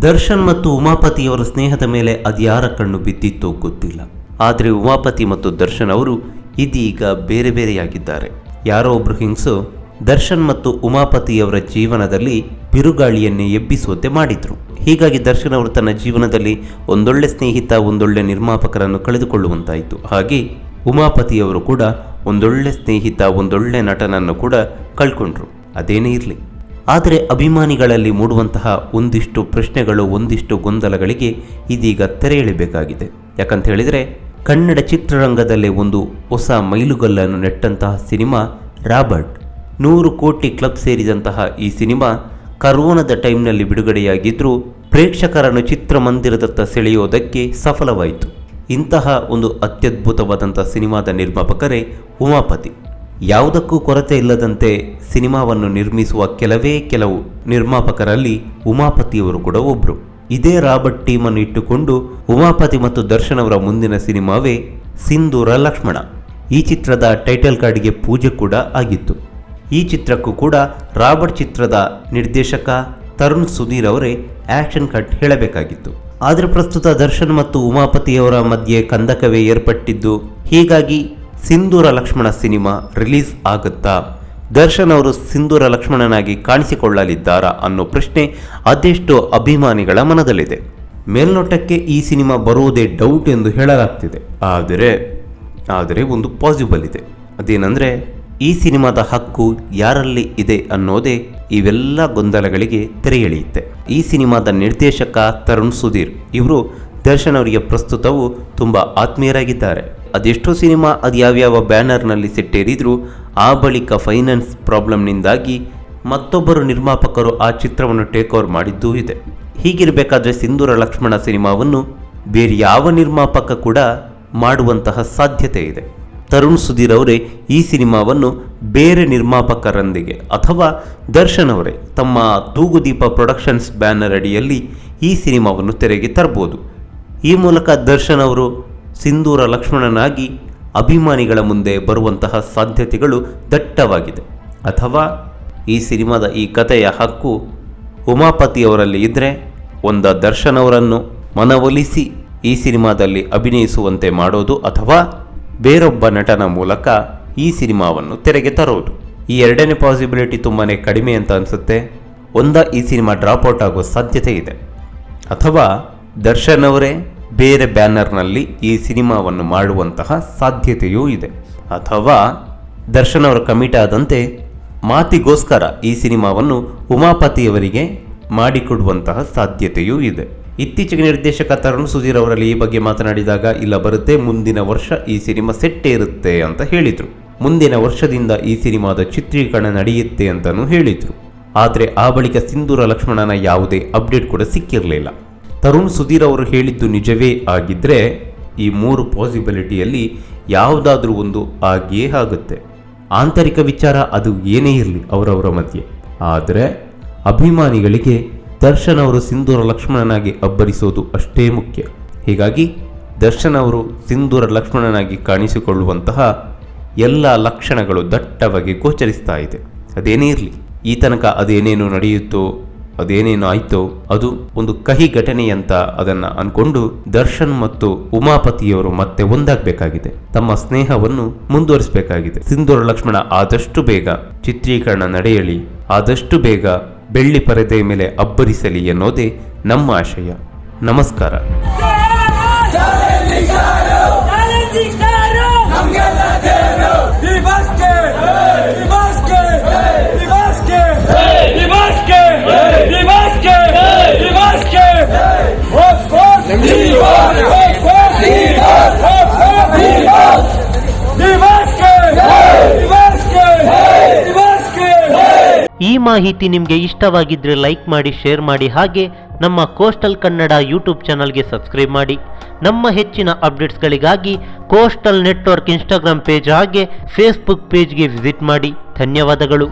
ದರ್ಶನ್ ಮತ್ತು ಉಮಾಪತಿಯವರ ಸ್ನೇಹದ ಮೇಲೆ ಅದ್ಯಾರ ಕಣ್ಣು ಬಿದ್ದಿತ್ತೋ ಗೊತ್ತಿಲ್ಲ. ಆದರೆ ಉಮಾಪತಿ ಮತ್ತು ದರ್ಶನ್ ಅವರು ಇದೀಗ ಬೇರೆ ಬೇರೆಯಾಗಿದ್ದಾರೆ. ಯಾರೋ ಒಬ್ರು ಹಿಂಗ್ಸು ದರ್ಶನ್ ಮತ್ತು ಉಮಾಪತಿಯವರ ಜೀವನದಲ್ಲಿ ಬಿರುಗಾಳಿಯನ್ನೇ ಎಬ್ಬಿಸುವಂತೆ ಮಾಡಿದ್ರು. ಹೀಗಾಗಿ ದರ್ಶನ್ ಅವರು ತನ್ನ ಜೀವನದಲ್ಲಿ ಒಂದೊಳ್ಳೆ ಸ್ನೇಹಿತ, ಒಂದೊಳ್ಳೆ ನಿರ್ಮಾಪಕರನ್ನು ಕಳೆದುಕೊಳ್ಳುವಂತಾಯಿತು. ಹಾಗೆ ಉಮಾಪತಿಯವರು ಕೂಡ ಒಂದೊಳ್ಳೆ ಸ್ನೇಹಿತ, ಒಂದೊಳ್ಳೆ ನಟನನ್ನು ಕೂಡ ಕಳ್ಕೊಂಡ್ರು. ಅದೇನೇ ಇರಲಿ, ಆದರೆ ಅಭಿಮಾನಿಗಳಲ್ಲಿ ಮೂಡುವಂತಹ ಒಂದಿಷ್ಟು ಪ್ರಶ್ನೆಗಳು, ಒಂದಿಷ್ಟು ಗೊಂದಲಗಳಿಗೆ ಇದೀಗ ತೆರೆ ಎಳೆಯಬೇಕಾಗಿದೆ. ಯಾಕಂತ ಹೇಳಿದರೆ, ಕನ್ನಡ ಚಿತ್ರರಂಗದಲ್ಲೇ ಒಂದು ಹೊಸ ಮೈಲುಗಲ್ಲನ್ನು ನೆಟ್ಟಂತಹ ಸಿನಿಮಾ ರಾಬರ್ಟ್. 100 ಕೋಟಿ ಕ್ಲಬ್ ಸೇರಿದಂತಹ ಈ ಸಿನಿಮಾ ಕರೋನಾದ ಟೈಮ್ನಲ್ಲಿ ಬಿಡುಗಡೆಯಾಗಿದ್ದರೂ ಪ್ರೇಕ್ಷಕರನ್ನು ಚಿತ್ರಮಂದಿರದತ್ತ ಸೆಳೆಯೋದಕ್ಕೆ ಸಫಲವಾಯಿತು. ಇಂತಹ ಒಂದು ಅತ್ಯದ್ಭುತವಾದಂಥ ಸಿನಿಮಾದ ನಿರ್ಮಾಪಕರೇ ಉಮಾಪತಿ. ಯಾವುದಕ್ಕೂ ಕೊರತೆ ಇಲ್ಲದಂತೆ ಸಿನಿಮಾವನ್ನು ನಿರ್ಮಿಸುವ ಕೆಲವು ನಿರ್ಮಾಪಕರಲ್ಲಿ ಉಮಾಪತಿಯವರು ಕೂಡ ಒಬ್ಬರು. ಇದೇ ರಾಬರ್ಟ್ ಟೀಮನ್ನು ಇಟ್ಟುಕೊಂಡು ಉಮಾಪತಿ ಮತ್ತು ದರ್ಶನ್ ಅವರ ಮುಂದಿನ ಸಿನಿಮಾವೇ ಸಿಂಧೂರ ಲಕ್ಷ್ಮಣ. ಈ ಚಿತ್ರದ ಟೈಟಲ್ ಕಾರ್ಡ್ಗೆ ಪೂಜೆ ಕೂಡ ಆಗಿತ್ತು. ಈ ಚಿತ್ರಕ್ಕೂ ಕೂಡ ರಾಬರ್ಟ್ ಚಿತ್ರದ ನಿರ್ದೇಶಕ ತರುಣ್ ಸುಧೀರ್ ಅವರೇ ಆಕ್ಷನ್ ಕಟ್ ಹೇಳಬೇಕಾಗಿತ್ತು. ಆದರೆ ಪ್ರಸ್ತುತ ದರ್ಶನ್ ಮತ್ತು ಉಮಾಪತಿಯವರ ಮಧ್ಯೆ ಕಂದಕವೇ ಏರ್ಪಟ್ಟಿದ್ದು, ಹೀಗಾಗಿ ಸಿಂಧೂರ ಲಕ್ಷ್ಮಣ ಸಿನಿಮಾ ರಿಲೀಸ್ ಆಗುತ್ತಾ, ದರ್ಶನ್ ಅವರು ಸಿಂಧೂರ ಲಕ್ಷ್ಮಣನಾಗಿ ಕಾಣಿಸಿಕೊಳ್ಳಲಿದ್ದಾರಾ ಅನ್ನೋ ಪ್ರಶ್ನೆ ಅದೆಷ್ಟೋ ಅಭಿಮಾನಿಗಳ ಮನದಲ್ಲಿದೆ. ಮೇಲ್ನೋಟಕ್ಕೆ ಈ ಸಿನಿಮಾ ಬರುವುದೇ ಡೌಟ್ ಎಂದು ಹೇಳಲಾಗ್ತಿದೆ. ಆದರೆ ಒಂದು ಪಾಸಿಬಲ್ ಇದೆ. ಅದೇನೆಂದರೆ, ಈ ಸಿನಿಮಾದ ಹಕ್ಕು ಯಾರಲ್ಲಿ ಇದೆ ಅನ್ನೋದೇ ಇವೆಲ್ಲ ಗೊಂದಲಗಳಿಗೆ ತೆರೆ ಎಳೆಯುತ್ತೆ. ಈ ಸಿನಿಮಾದ ನಿರ್ದೇಶಕ ತರುಣ್ ಸುಧೀರ್ ಇವರು ದರ್ಶನ್ ಅವರಿಗೆ ಪ್ರಸ್ತುತವೂ ತುಂಬ ಆತ್ಮೀಯರಾಗಿದ್ದಾರೆ. ಅದೆಷ್ಟೋ ಸಿನಿಮಾ ಅದು ಯಾವ್ಯಾವ ಬ್ಯಾನರ್ನಲ್ಲಿ ಸೆಟ್ಟೇರಿದ್ರು, ಆ ಬಳಿಕ ಫೈನಾನ್ಸ್ ಪ್ರಾಬ್ಲಮ್ನಿಂದಾಗಿ ಮತ್ತೊಬ್ಬರು ನಿರ್ಮಾಪಕರು ಆ ಚಿತ್ರವನ್ನು ಟೇಕ್ ಓವರ್ ಮಾಡಿದ್ದೂ ಇದೆ. ಹೀಗಿರಬೇಕಾದ್ರೆ ಸಿಂಧೂರ ಲಕ್ಷ್ಮಣ ಸಿನಿಮಾವನ್ನು ಬೇರೆ ಯಾವ ನಿರ್ಮಾಪಕ ಕೂಡ ಮಾಡುವಂತಹ ಸಾಧ್ಯತೆ ಇದೆ. ತರುಣ್ ಸುಧೀರ್ ಅವರೇ ಈ ಸಿನಿಮಾವನ್ನು ಬೇರೆ ನಿರ್ಮಾಪಕರೊಂದಿಗೆ ಅಥವಾ ದರ್ಶನ್ ಅವರೇ ತಮ್ಮ ತೂಗುದೀಪ ಪ್ರೊಡಕ್ಷನ್ಸ್ ಬ್ಯಾನರ್ ಅಡಿಯಲ್ಲಿ ಈ ಸಿನಿಮಾವನ್ನು ತೆರೆಗೆ ತರಬಹುದು. ಈ ಮೂಲಕ ದರ್ಶನ್ ಅವರು ಸಿಂಧೂರ ಲಕ್ಷ್ಮಣನಾಗಿ ಅಭಿಮಾನಿಗಳ ಮುಂದೆ ಬರುವಂತಹ ಸಾಧ್ಯತೆಗಳು ದಟ್ಟವಾಗಿದೆ. ಅಥವಾ ಈ ಸಿನಿಮಾದ ಈ ಕಥೆಯ ಹಕ್ಕು ಉಮಾಪತಿಯವರಲ್ಲಿ ಇದ್ದರೆ ದರ್ಶನ್ ಅವರನ್ನು ಮನವೊಲಿಸಿ ಈ ಸಿನಿಮಾದಲ್ಲಿ ಅಭಿನಯಿಸುವಂತೆ ಮಾಡೋದು, ಅಥವಾ ಬೇರೊಬ್ಬ ನಟನ ಮೂಲಕ ಈ ಸಿನಿಮಾವನ್ನು ತೆರೆಗೆ ತರೋದು. ಈ ಎರಡನೇ ಪಾಸಿಬಿಲಿಟಿ ತುಂಬಾ ಕಡಿಮೆ ಅಂತ ಅನಿಸುತ್ತೆ. ಈ ಸಿನಿಮಾ ಡ್ರಾಪ್ ಔಟ್ ಆಗೋ ಸಾಧ್ಯತೆ ಇದೆ, ಅಥವಾ ದರ್ಶನ್ ಅವರೇ ಬೇರೆ ಬ್ಯಾನರ್ನಲ್ಲಿ ಈ ಸಿನಿಮಾವನ್ನು ಮಾಡುವಂತಹ ಸಾಧ್ಯತೆಯೂ ಇದೆ, ಅಥವಾ ದರ್ಶನ್ ಅವರು ಕಮಿಟ್ ಆದಂತೆ ಮಾತಿಗೋಸ್ಕರ ಈ ಸಿನಿಮಾವನ್ನು ಉಮಾಪತಿಯವರಿಗೆ ಮಾಡಿಕೊಡುವಂತಹ ಸಾಧ್ಯತೆಯೂ ಇದೆ. ಇತ್ತೀಚೆಗೆ ನಿರ್ದೇಶಕ ತರುಣ್ ಸುಧೀರ್ ಅವರಲ್ಲಿ ಈ ಬಗ್ಗೆ ಮಾತನಾಡಿದಾಗ, ಇಲ್ಲ ಬರುತ್ತೆ, ಮುಂದಿನ ವರ್ಷ ಈ ಸಿನಿಮಾ ಸೆಟ್ ಇರುತ್ತೆ ಅಂತ ಹೇಳಿದರು. ಮುಂದಿನ ವರ್ಷದಿಂದ ಈ ಸಿನಿಮಾದ ಚಿತ್ರೀಕರಣ ನಡೆಯುತ್ತೆ ಅಂತಲೂ ಹೇಳಿದರು. ಆದರೆ ಆ ಬಳಿಕ ಸಿಂಧೂರ ಲಕ್ಷ್ಮಣನ ಯಾವುದೇ ಅಪ್ಡೇಟ್ ಕೂಡ ಸಿಕ್ಕಿರಲಿಲ್ಲ. ತರುಣ್ ಸುಧೀರ್ ಅವರು ಹೇಳಿದ್ದು ನಿಜವೇ ಆಗಿದ್ದರೆ ಈ 3 ಪಾಸಿಬಿಲಿಟಿಯಲ್ಲಿ ಯಾವುದಾದ್ರೂ ಒಂದು ಆಗಿಯೇ ಆಗುತ್ತೆ. ಆಂತರಿಕ ವಿಚಾರ ಅದು ಏನೇ ಇರಲಿ ಅವರವರ ಮಧ್ಯೆ. ಆದರೆ ಅಭಿಮಾನಿಗಳಿಗೆ ದರ್ಶನ್ ಅವರು ಸಿಂಧೂರ ಲಕ್ಷ್ಮಣನಾಗಿ ಅಬ್ಬರಿಸೋದು ಅಷ್ಟೇ ಮುಖ್ಯ. ಹೀಗಾಗಿ ದರ್ಶನ್ ಅವರು ಸಿಂಧೂರ ಲಕ್ಷ್ಮಣನಾಗಿ ಕಾಣಿಸಿಕೊಳ್ಳುವಂತಹ ಎಲ್ಲ ಲಕ್ಷಣಗಳು ದಟ್ಟವಾಗಿ ಗೋಚರಿಸ್ತಾ ಇದೆ. ಅದೇನೇ ಇರಲಿ, ಈ ತನಕ ಅದೇನೇನು ನಡೆಯುತ್ತೋ, ಅದೇನೇನು ಆಯ್ತೋ ಅದು ಒಂದು ಕಹಿ ಘಟನೆ ಅಂತ ಅದನ್ನು ಅನ್ಕೊಂಡು ದರ್ಶನ್ ಮತ್ತು ಉಮಾಪತಿಯವರು ಮತ್ತೆ ಒಂದಾಗಬೇಕಾಗಿದೆ. ತಮ್ಮ ಸ್ನೇಹವನ್ನು ಮುಂದುವರಿಸಬೇಕಾಗಿದೆ. ಸಿಂಧೂರ ಲಕ್ಷ್ಮಣ ಆದಷ್ಟು ಬೇಗ ಚಿತ್ರೀಕರಣ ನಡೆಯಲಿ, ಆದಷ್ಟು ಬೇಗ ಬೆಳ್ಳಿ ಪರದೆ ಮೇಲೆ ಅಬ್ಬರಿಸಲಿ ಎನ್ನುವುದೇ ನಮ್ಮ ಆಶಯ. ನಮಸ್ಕಾರ. ಈ ಮಾಹಿತಿ ನಿಮಗೆ ಇಷ್ಟವಾಗಿದ್ದರೆ ಲೈಕ್ ಮಾಡಿ, ಶೇರ್ ಮಾಡಿ, ಹಾಗೆ ನಮ್ಮ ಕೋಸ್ಟಲ್ ಕನ್ನಡ ಯೂಟ್ಯೂಬ್ ಚಾನಲ್ಗೆ ಸಬ್ಸ್ಕ್ರೈಬ್ ಮಾಡಿ. ನಮ್ಮ ಹೆಚ್ಚಿನ ಅಪ್ಡೇಟ್ಸ್ಗಳಿಗಾಗಿ ಕೋಸ್ಟಲ್ ನೆಟ್ವರ್ಕ್ ಇನ್ಸ್ಟಾಗ್ರಾಮ್ ಪೇಜ್ ಹಾಗೆ ಫೇಸ್ಬುಕ್ ಪೇಜ್ಗೆ ವಿಸಿಟ್ ಮಾಡಿ. ಧನ್ಯವಾದಗಳು.